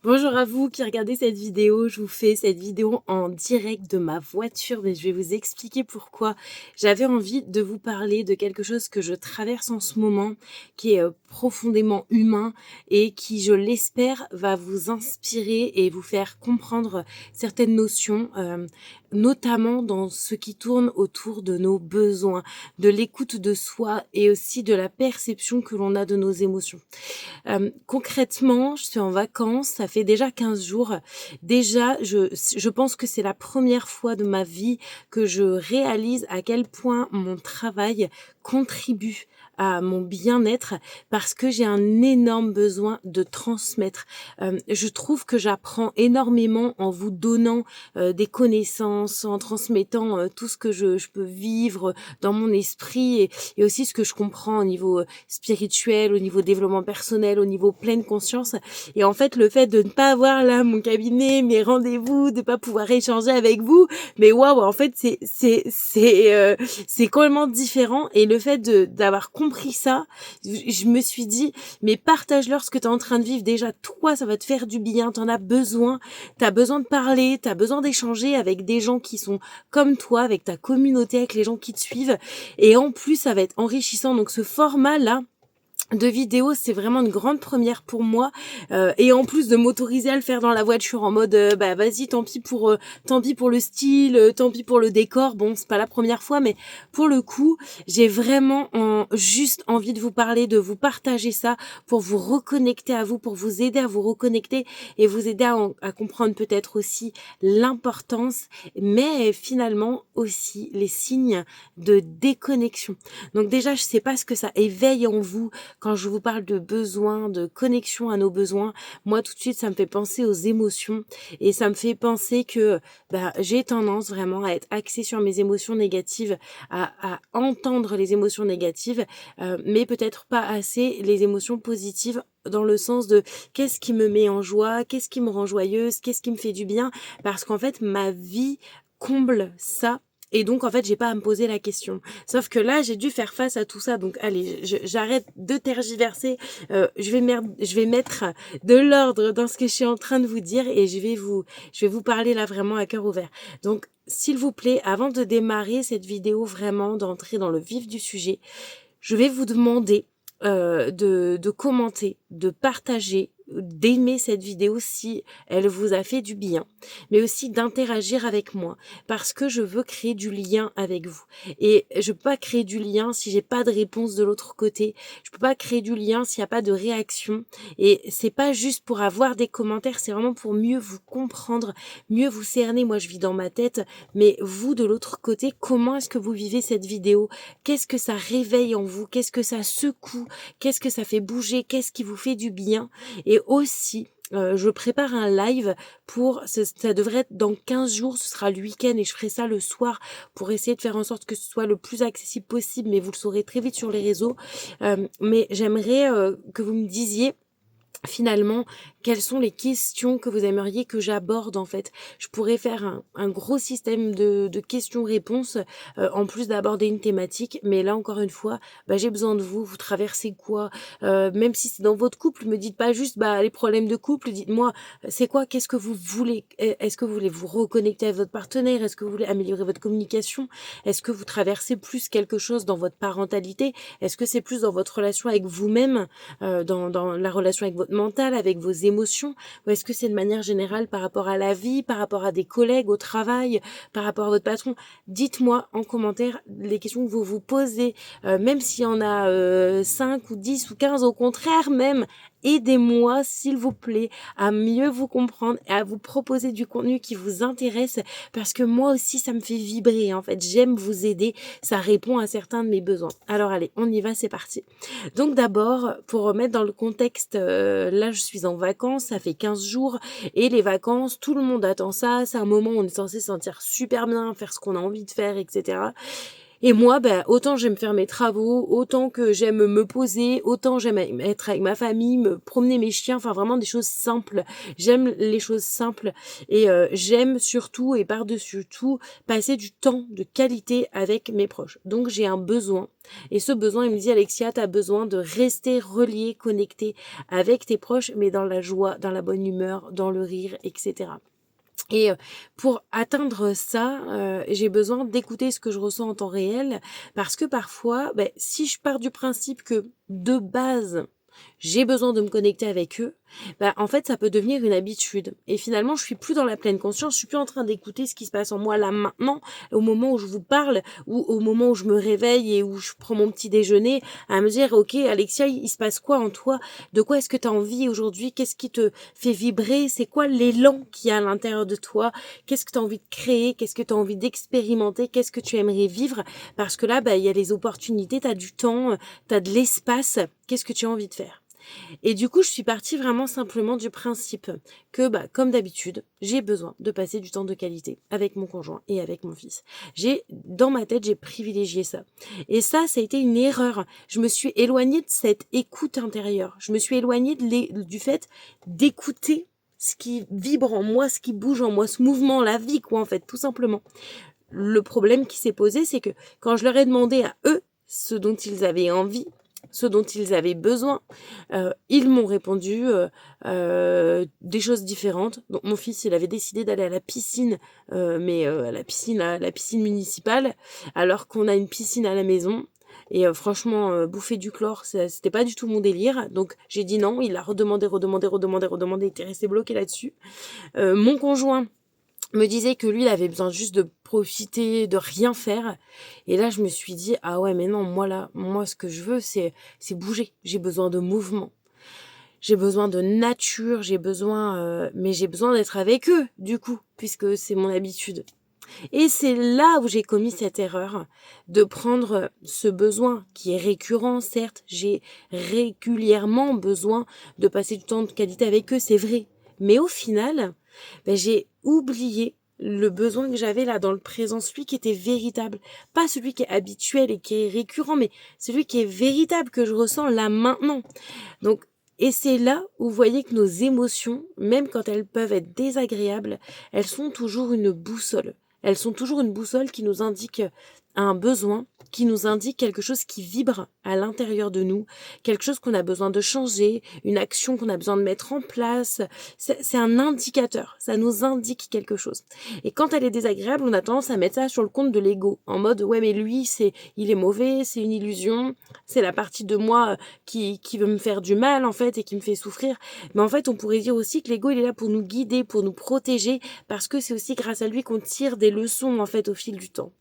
Bonjour à vous qui regardez cette vidéo. Je vous fais cette vidéo en direct de ma voiture, mais je vais vous expliquer pourquoi. J'avais envie de vous parler de quelque chose que je traverse en ce moment, qui est profondément humain et qui, je l'espère, va vous inspirer et vous faire comprendre certaines notions, notamment dans ce qui tourne autour de nos besoins, de l'écoute de soi et aussi de la perception que l'on a de nos émotions. Concrètement, je suis en vacances, ça fait déjà 15 jours. Déjà, je pense que c'est la première fois de ma vie que je réalise à quel point mon travail contribue à mon bien-être parce que j'ai un énorme besoin de transmettre. Je trouve que j'apprends énormément en vous donnant des connaissances, en transmettant tout ce que je peux vivre dans mon esprit et aussi ce que je comprends au niveau spirituel, au niveau développement personnel, au niveau pleine conscience. Et en fait, le fait de ne pas avoir là mon cabinet, mes rendez-vous, de pas pouvoir échanger avec vous, mais waouh, en fait, c'est complètement différent. Et le fait de d'avoir compris ça, je me suis dit, mais partage-leur ce que tu es en train de vivre. Déjà, toi, ça va te faire du bien. T'en as besoin. T'as besoin de parler. T'as besoin d'échanger avec des gens qui sont comme toi, avec ta communauté, avec les gens qui te suivent. Et en plus, ça va être enrichissant. Donc, ce format-là de vidéo, c'est vraiment une grande première pour moi. Et en plus de m'autoriser à le faire dans la voiture en mode bah vas-y, tant pis pour le style, tant pis pour le décor. Bon, c'est pas la première fois, mais pour le coup, j'ai vraiment juste envie de vous parler, de vous partager ça pour vous reconnecter à vous, pour vous aider à vous reconnecter et vous aider à comprendre peut-être aussi l'importance, mais finalement aussi les signes de déconnexion. Donc déjà, je sais pas ce que ça éveille en vous quand je vous parle de besoin, de connexion à nos besoins. Moi, tout de suite, ça me fait penser aux émotions et ça me fait penser que j'ai tendance vraiment à être axée sur mes émotions négatives, à entendre les émotions négatives, mais peut-être pas assez les émotions positives dans le sens de qu'est-ce qui me met en joie, qu'est-ce qui me rend joyeuse, qu'est-ce qui me fait du bien, parce qu'en fait, ma vie comble ça. Et donc, en fait, j'ai pas à me poser la question. Sauf que là, j'ai dû faire face à tout ça. Donc, allez, j'arrête de tergiverser. Je vais mettre de l'ordre dans ce que je suis en train de vous dire et je vais vous parler là vraiment à cœur ouvert. Donc, s'il vous plaît, avant de démarrer cette vidéo, vraiment d'entrer dans le vif du sujet, je vais vous demander de commenter, de partager, d'aimer cette vidéo si elle vous a fait du bien, mais aussi d'interagir avec moi parce que je veux créer du lien avec vous. Et je peux pas créer du lien si j'ai pas de réponse de l'autre côté. Je peux pas créer du lien s'il y a pas de réaction. Et c'est pas juste pour avoir des commentaires, c'est vraiment pour mieux vous comprendre, mieux vous cerner. Moi, je vis dans ma tête, mais vous de l'autre côté, comment est-ce que vous vivez cette vidéo? Qu'est-ce que ça réveille en vous? Qu'est-ce que ça secoue? Qu'est-ce que ça fait bouger? Qu'est-ce qui vous fait du bien? Et aussi, je prépare un live ça devrait être dans 15 jours, ce sera le week-end et je ferai ça le soir pour essayer de faire en sorte que ce soit le plus accessible possible, mais vous le saurez très vite sur les réseaux. Mais j'aimerais que vous me disiez finalement, quelles sont les questions que vous aimeriez que j'aborde en fait? Je pourrais faire un gros système de questions-réponses en plus d'aborder une thématique, mais là encore une fois, j'ai besoin de vous. Vous traversez quoi? Même si c'est dans votre couple, me dites pas juste les problèmes de couple. Dites-moi, c'est quoi? Qu'est-ce que vous voulez? Est-ce que vous voulez vous reconnecter avec votre partenaire? Est-ce que vous voulez améliorer votre communication? Est-ce que vous traversez plus quelque chose dans votre parentalité? Est-ce que c'est plus dans votre relation avec vous-même? Dans la relation avec votre mental, avec vos émotions, ou est-ce que c'est de manière générale par rapport à la vie, par rapport à des collègues au travail, par rapport à votre patron? Dites-moi en commentaire les questions que vous vous posez, même s'il y en a 5 ou 10 ou 15, au contraire même, aidez-moi s'il vous plaît à mieux vous comprendre et à vous proposer du contenu qui vous intéresse parce que moi aussi ça me fait vibrer en fait, j'aime vous aider, ça répond à certains de mes besoins. Alors allez, on y va, c'est parti. Donc d'abord, pour remettre dans le contexte, là je suis en vacances, ça fait 15 jours et les vacances, tout le monde attend ça, c'est un moment où on est censé se sentir super bien, faire ce qu'on a envie de faire, etc. Et moi, autant j'aime faire mes travaux, autant que j'aime me poser, autant j'aime être avec ma famille, me promener mes chiens, enfin vraiment des choses simples. J'aime les choses simples et j'aime surtout et par-dessus tout passer du temps de qualité avec mes proches. Donc j'ai un besoin et ce besoin, il me dit Alexia, t'as besoin de rester relié, connecté avec tes proches, mais dans la joie, dans la bonne humeur, dans le rire, etc. Et pour atteindre ça, j'ai besoin d'écouter ce que je ressens en temps réel parce que parfois, si je pars du principe que de base, j'ai besoin de me connecter avec eux, en fait, ça peut devenir une habitude. Et finalement, je suis plus dans la pleine conscience, je suis plus en train d'écouter ce qui se passe en moi là maintenant, au moment où je vous parle, ou au moment où je me réveille et où je prends mon petit déjeuner, à me dire, ok, Alexia, il se passe quoi en toi? De quoi est-ce que tu as envie aujourd'hui? Qu'est-ce qui te fait vibrer? C'est quoi l'élan qu'il y a à l'intérieur de toi? Qu'est-ce que tu as envie de créer? Qu'est-ce que tu as envie d'expérimenter? Qu'est-ce que tu aimerais vivre? Parce que là, il y a les opportunités, tu as du temps, tu as de l'espace. Qu'est-ce que tu as envie de faire? Et du coup, je suis partie vraiment simplement du principe que, comme d'habitude, j'ai besoin de passer du temps de qualité avec mon conjoint et avec mon fils. Dans ma tête, j'ai privilégié ça. Et ça a été une erreur. Je me suis éloignée de cette écoute intérieure. Je me suis éloignée du fait d'écouter ce qui vibre en moi, ce qui bouge en moi, ce mouvement, la vie, quoi, en fait, tout simplement. Le problème qui s'est posé, c'est que quand je leur ai demandé à eux ce dont ils avaient envie, ce dont ils avaient besoin, ils m'ont répondu des choses différentes. Donc mon fils, il avait décidé d'aller à la piscine, mais à la piscine municipale, alors qu'on a une piscine à la maison. Et franchement, bouffer du chlore, c'était pas du tout mon délire. Donc j'ai dit non, il a redemandé, il était resté bloqué là-dessus. Mon conjoint me disait que lui, il avait besoin juste de profiter, de rien faire. Et là, je me suis dit, ah ouais, mais non, moi, ce que je veux, c'est bouger. J'ai besoin de mouvement. J'ai besoin de nature, mais j'ai besoin d'être avec eux, du coup, puisque c'est mon habitude. Et c'est là où j'ai commis cette erreur de prendre ce besoin qui est récurrent, certes, j'ai régulièrement besoin de passer du temps de qualité avec eux, c'est vrai. Mais au final, j'ai oublié le besoin que j'avais là dans le présent, celui qui était véritable. Pas celui qui est habituel et qui est récurrent, mais celui qui est véritable, que je ressens là maintenant. Donc, et c'est là où vous voyez que nos émotions, même quand elles peuvent être désagréables, elles sont toujours une boussole. Elles sont toujours une boussole qui nous indique un besoin, qui nous indique quelque chose qui vibre à l'intérieur de nous, quelque chose qu'on a besoin de changer, une action qu'on a besoin de mettre en place. C'est un indicateur, ça nous indique quelque chose. Et quand elle est désagréable, on a tendance à mettre ça sur le compte de l'ego, en mode ouais mais lui il est mauvais, c'est une illusion, c'est la partie de moi qui veut me faire du mal en fait et qui me fait souffrir. Mais en fait on pourrait dire aussi que l'ego il est là pour nous guider, pour nous protéger, parce que c'est aussi grâce à lui qu'on tire des leçons en fait au fil du temps.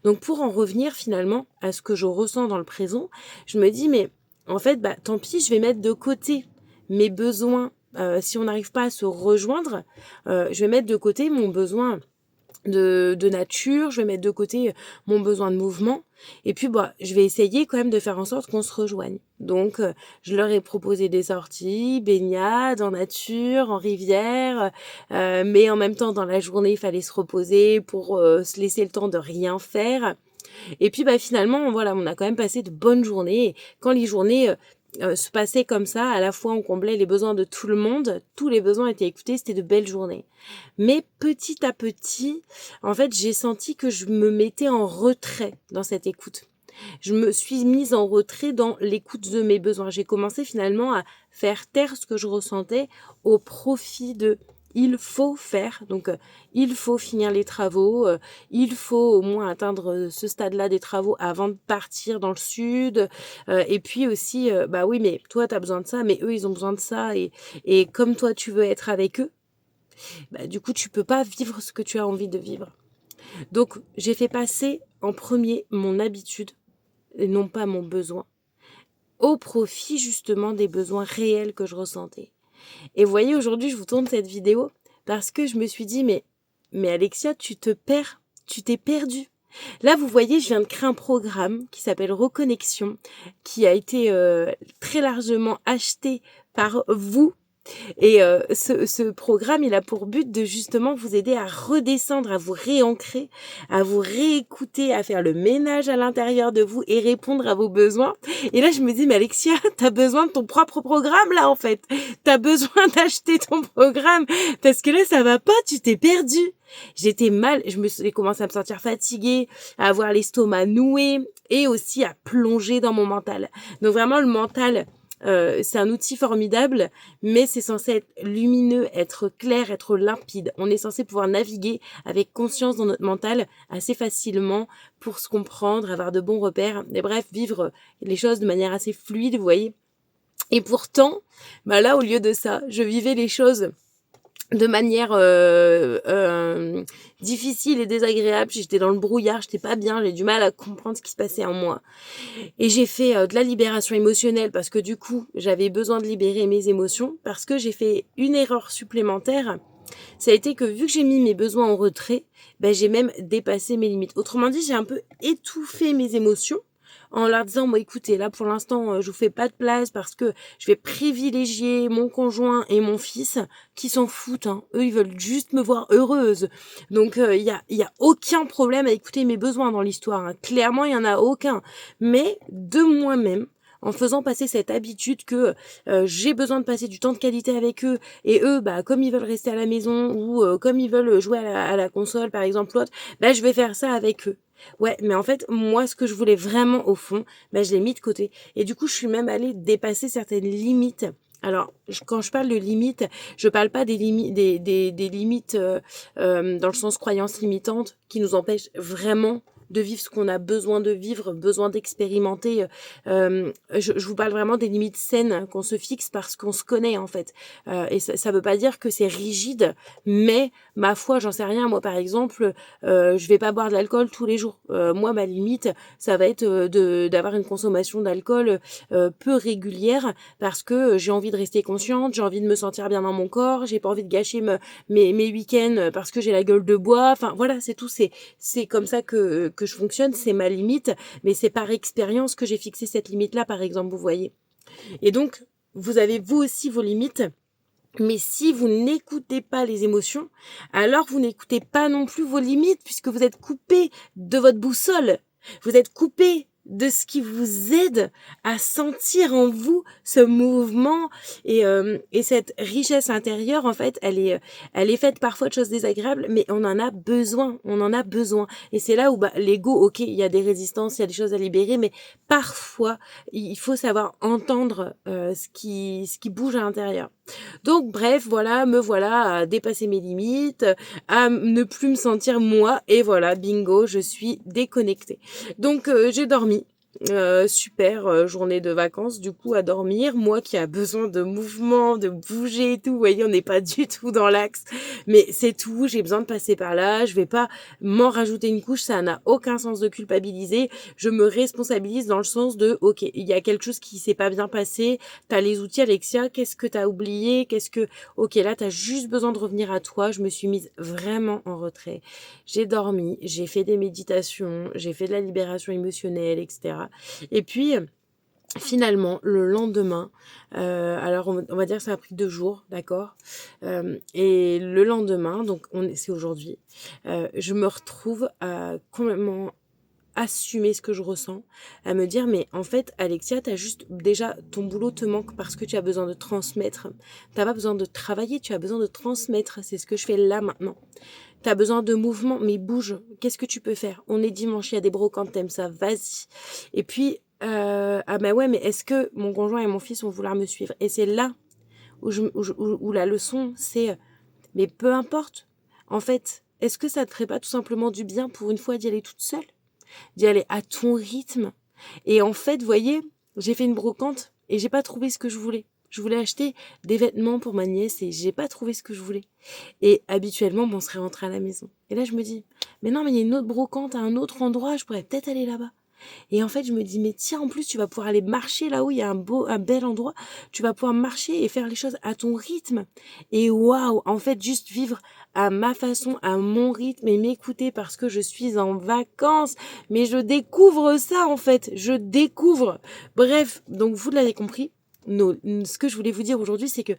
Donc pour en revenir finalement à ce que je ressens dans le présent, je me dis mais en fait tant pis, je vais mettre de côté mes besoins. Si on n'arrive pas à se rejoindre, je vais mettre de côté mon besoin de nature, je vais mettre de côté mon besoin de mouvement et puis je vais essayer quand même de faire en sorte qu'on se rejoigne. Donc je leur ai proposé des sorties, baignades en nature, en rivière, mais en même temps dans la journée il fallait se reposer pour se laisser le temps de rien faire. Et puis finalement voilà, on a quand même passé de bonnes journées. Et quand les journées se passaient comme ça, à la fois on comblait les besoins de tout le monde, tous les besoins étaient écoutés, c'était de belles journées. Mais petit à petit, en fait, j'ai senti que je me mettais en retrait dans cette écoute. Je me suis mise en retrait dans l'écoute de mes besoins. J'ai commencé finalement à faire taire ce que je ressentais au profit de il faut faire, donc il faut finir les travaux, il faut au moins atteindre ce stade-là des travaux avant de partir dans le sud, et puis aussi, oui, mais toi t'as besoin de ça, mais eux ils ont besoin de ça, et comme toi tu veux être avec eux, du coup tu peux pas vivre ce que tu as envie de vivre. Donc j'ai fait passer en premier mon habitude, et non pas mon besoin, au profit justement des besoins réels que je ressentais. Et vous voyez, aujourd'hui, je vous tourne cette vidéo parce que je me suis dit, mais Alexia, tu t'es perdue. Là, vous voyez, je viens de créer un programme qui s'appelle Reconnexion, qui a été très largement acheté par vous, Et ce programme, il a pour but de justement vous aider à redescendre, à vous réancrer, à vous réécouter, à faire le ménage à l'intérieur de vous et répondre à vos besoins. Et là, je me dis, mais Alexia, t'as besoin de ton propre programme là, en fait. T'as besoin d'acheter ton programme parce que là, ça va pas, tu t'es perdu. J'étais mal, j'ai commencé à me sentir fatiguée, à avoir l'estomac noué et aussi à plonger dans mon mental. Donc vraiment, le mental, c'est un outil formidable, mais c'est censé être lumineux, être clair, être limpide. On est censé pouvoir naviguer avec conscience dans notre mental assez facilement pour se comprendre, avoir de bons repères, et bref, vivre les choses de manière assez fluide, vous voyez. Et pourtant, bah là, au lieu de ça, je vivais les choses de manière difficile et désagréable. J'étais dans le brouillard, j'étais pas bien, j'ai du mal à comprendre ce qui se passait en moi. Et j'ai fait de la libération émotionnelle parce que du coup, j'avais besoin de libérer mes émotions parce que j'ai fait une erreur supplémentaire. Ça a été que vu que j'ai mis mes besoins en retrait, ben j'ai même dépassé mes limites. Autrement dit, j'ai un peu étouffé mes émotions en leur disant, moi écoutez, là pour l'instant, je vous fais pas de place parce que je vais privilégier mon conjoint et mon fils qui s'en foutent. Hein. Eux, ils veulent juste me voir heureuse. Donc, il y a aucun problème à écouter mes besoins dans l'histoire. Hein. Clairement, il y en a aucun. Mais de moi-même, en faisant passer cette habitude que j'ai besoin de passer du temps de qualité avec eux et eux, bah comme ils veulent rester à la maison ou comme ils veulent jouer à la console par exemple ou autre, bah je vais faire ça avec eux. Ouais, mais en fait, moi, ce que je voulais vraiment au fond, bah je l'ai mis de côté. Et du coup, je suis même allée dépasser certaines limites. Alors, quand je parle de limites, je parle pas des limites, des limites dans le sens croyance limitante qui nous empêchent vraiment de vivre ce qu'on a besoin de vivre, besoin d'expérimenter. Je vous parle vraiment des limites saines qu'on se fixe parce qu'on se connaît en fait. Et ça veut pas dire que c'est rigide, mais ma foi, j'en sais rien. Moi, par exemple, je vais pas boire de l'alcool tous les jours. Moi, ma limite, ça va être d'avoir une consommation d'alcool peu régulière parce que j'ai envie de rester consciente, j'ai envie de me sentir bien dans mon corps, j'ai pas envie de gâcher mes week-ends parce que j'ai la gueule de bois. Enfin, voilà, c'est tout. C'est comme ça que je fonctionne, c'est ma limite, mais c'est par expérience que j'ai fixé cette limite-là, par exemple, vous voyez. Et donc, vous avez vous aussi vos limites, mais si vous n'écoutez pas les émotions, alors vous n'écoutez pas non plus vos limites, puisque vous êtes coupé de votre boussole. Vous êtes coupé de ce qui vous aide à sentir en vous ce mouvement et cette richesse intérieure en fait elle est faite parfois de choses désagréables mais on en a besoin et c'est là où l'ego ok il y a des résistances il y a des choses à libérer mais parfois il faut savoir entendre ce qui bouge à l'intérieur. Donc bref, me voilà à dépasser mes limites, à ne plus me sentir moi, et voilà, bingo, je suis déconnectée. Donc j'ai dormi. Super journée de vacances du coup à dormir, moi qui a besoin de mouvement, de bouger et tout, vous voyez on n'est pas du tout dans l'axe mais c'est tout, j'ai besoin de passer par là, je vais pas m'en rajouter une couche, ça n'a aucun sens de culpabiliser, je me responsabilise dans le sens de ok, il y a quelque chose qui s'est pas bien passé, t'as les outils Alexia, qu'est-ce que t'as oublié, ok là t'as juste besoin de revenir à toi, je me suis mise vraiment en retrait, j'ai dormi, j'ai fait des méditations, j'ai fait de la libération émotionnelle, etc. Et puis, finalement, le lendemain, alors on va dire que ça a pris 2 jours, d'accord et le lendemain, donc c'est aujourd'hui, je me retrouve à complètement assumer ce que je ressens, à me dire mais en fait Alexia t'as juste déjà ton boulot te manque parce que tu as besoin de transmettre, t'as pas besoin de travailler, tu as besoin de transmettre, c'est ce que je fais là maintenant. T'as besoin de mouvement, mais bouge. Qu'est-ce que tu peux faire? On est dimanche, il y a des brocantes, t'aimes ça, vas-y. Et puis, ah ben ouais, mais est-ce que mon conjoint et mon fils vont vouloir me suivre? Et c'est là où la leçon, c'est, mais peu importe. En fait, est-ce que ça te ferait pas tout simplement du bien pour une fois d'y aller toute seule? D'y aller à ton rythme? Et en fait, vous voyez, j'ai fait une brocante et j'ai pas trouvé ce que je voulais. Je voulais acheter des vêtements pour ma nièce et j'ai pas trouvé ce que je voulais. Et habituellement, on serait rentré à la maison. Et là, je me dis, mais non, mais il y a une autre brocante à un autre endroit, je pourrais peut-être aller là-bas. Et en fait, je me dis, mais tiens, en plus, tu vas pouvoir aller marcher là où il y a un bel endroit. Tu vas pouvoir marcher et faire les choses à ton rythme. Et waouh, en fait, juste vivre à ma façon, à mon rythme et m'écouter parce que je suis en vacances. Mais je découvre ça, en fait. Je découvre. Bref, donc vous l'avez compris. ce que je voulais vous dire aujourd'hui, c'est que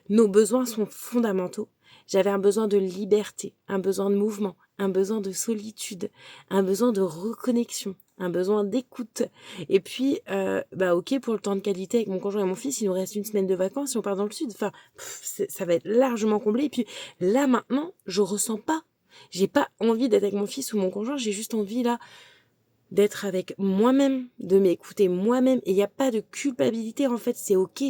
nos besoins sont fondamentaux. J'avais un besoin de liberté, un besoin de mouvement, un besoin de solitude, un besoin de reconnexion, un besoin d'écoute. Et puis, ok, pour le temps de qualité avec mon conjoint et mon fils, il nous reste une semaine de vacances si on part dans le sud. Enfin, ça va être largement comblé. Et puis là, maintenant, je ressens pas. J'ai pas envie d'être avec mon fils ou mon conjoint. J'ai juste envie, là, d'être avec moi-même, de m'écouter moi-même. Et il n'y a pas de culpabilité, en fait. C'est ok,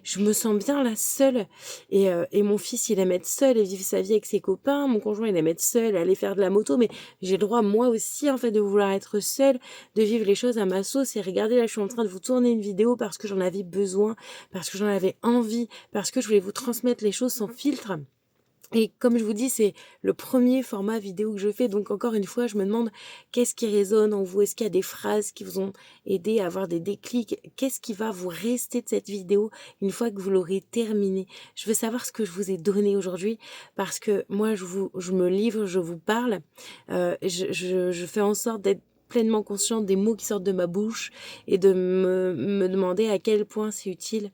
je me sens bien là, seule. Et mon fils, il aime être seul et vivre sa vie avec ses copains. Mon conjoint, il aime être seul, aller faire de la moto. Mais j'ai le droit, moi aussi, en fait, de vouloir être seule, de vivre les choses à ma sauce. Et regardez, là, je suis en train de vous tourner une vidéo parce que j'en avais besoin, parce que j'en avais envie, parce que je voulais vous transmettre les choses sans filtre. Et comme je vous dis, c'est le premier format vidéo que je fais. Donc encore une fois, je me demande qu'est-ce qui résonne en vous. Est-ce qu'il y a des phrases qui vous ont aidé à avoir des déclics? Qu'est-ce qui va vous rester de cette vidéo une fois que vous l'aurez terminée? Je veux savoir ce que je vous ai donné aujourd'hui parce que moi, je me livre, je vous parle. Je fais en sorte d'être pleinement consciente des mots qui sortent de ma bouche et de me demander à quel point c'est utile.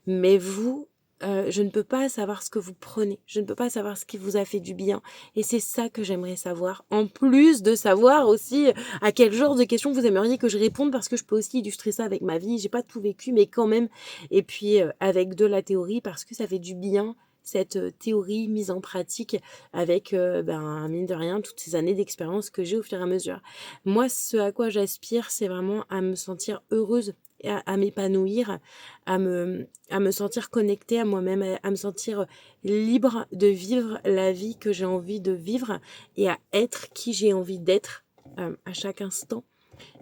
Mais vous, je ne peux pas savoir ce que vous prenez. Je ne peux pas savoir ce qui vous a fait du bien. Et c'est ça que j'aimerais savoir. En plus de savoir aussi à quel genre de questions vous aimeriez que je réponde parce que je peux aussi illustrer ça avec ma vie. J'ai pas tout vécu, mais quand même. Et puis avec de la théorie parce que ça fait du bien cette théorie mise en pratique avec, mine de rien, toutes ces années d'expérience que j'ai au fur et à mesure. Moi, ce à quoi j'aspire, c'est vraiment à me sentir heureuse, et à m'épanouir, à me sentir connectée à moi-même, à me sentir libre de vivre la vie que j'ai envie de vivre et à être qui j'ai envie d'être à chaque instant.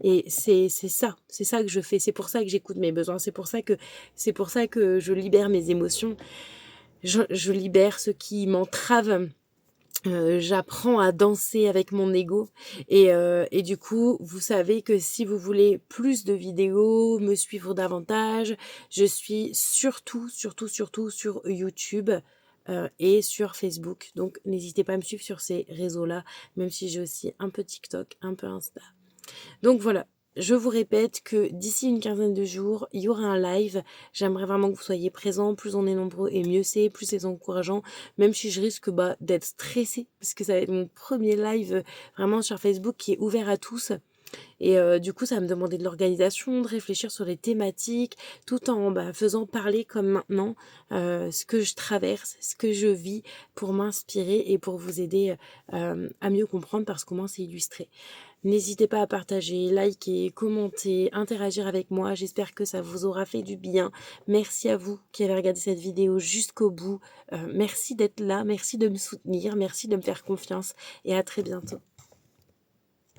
Et c'est ça que je fais. C'est pour ça que j'écoute mes besoins. C'est pour ça que je libère mes émotions. Je libère ce qui m'entrave. J'apprends à danser avec mon ego et du coup vous savez que si vous voulez plus de vidéos, me suivre davantage, je suis surtout sur YouTube et sur Facebook, donc n'hésitez pas à me suivre sur ces réseaux-là, même si j'ai aussi un peu TikTok, un peu Insta. Donc voilà, je vous répète que d'ici une quinzaine de jours, il y aura un live. J'aimerais vraiment que vous soyez présents. Plus on est nombreux et mieux c'est, plus c'est encourageant. Même si je risque d'être stressée, parce que ça va être mon premier live vraiment sur Facebook qui est ouvert à tous. Et du coup, ça va me demander de l'organisation, de réfléchir sur les thématiques, tout en faisant parler comme maintenant ce que je traverse, ce que je vis, pour m'inspirer et pour vous aider à mieux comprendre parce qu'au moins c'est illustré. N'hésitez pas à partager, liker, commenter, interagir avec moi. J'espère que ça vous aura fait du bien. Merci à vous qui avez regardé cette vidéo jusqu'au bout. Merci d'être là, merci de me soutenir, merci de me faire confiance et à très bientôt.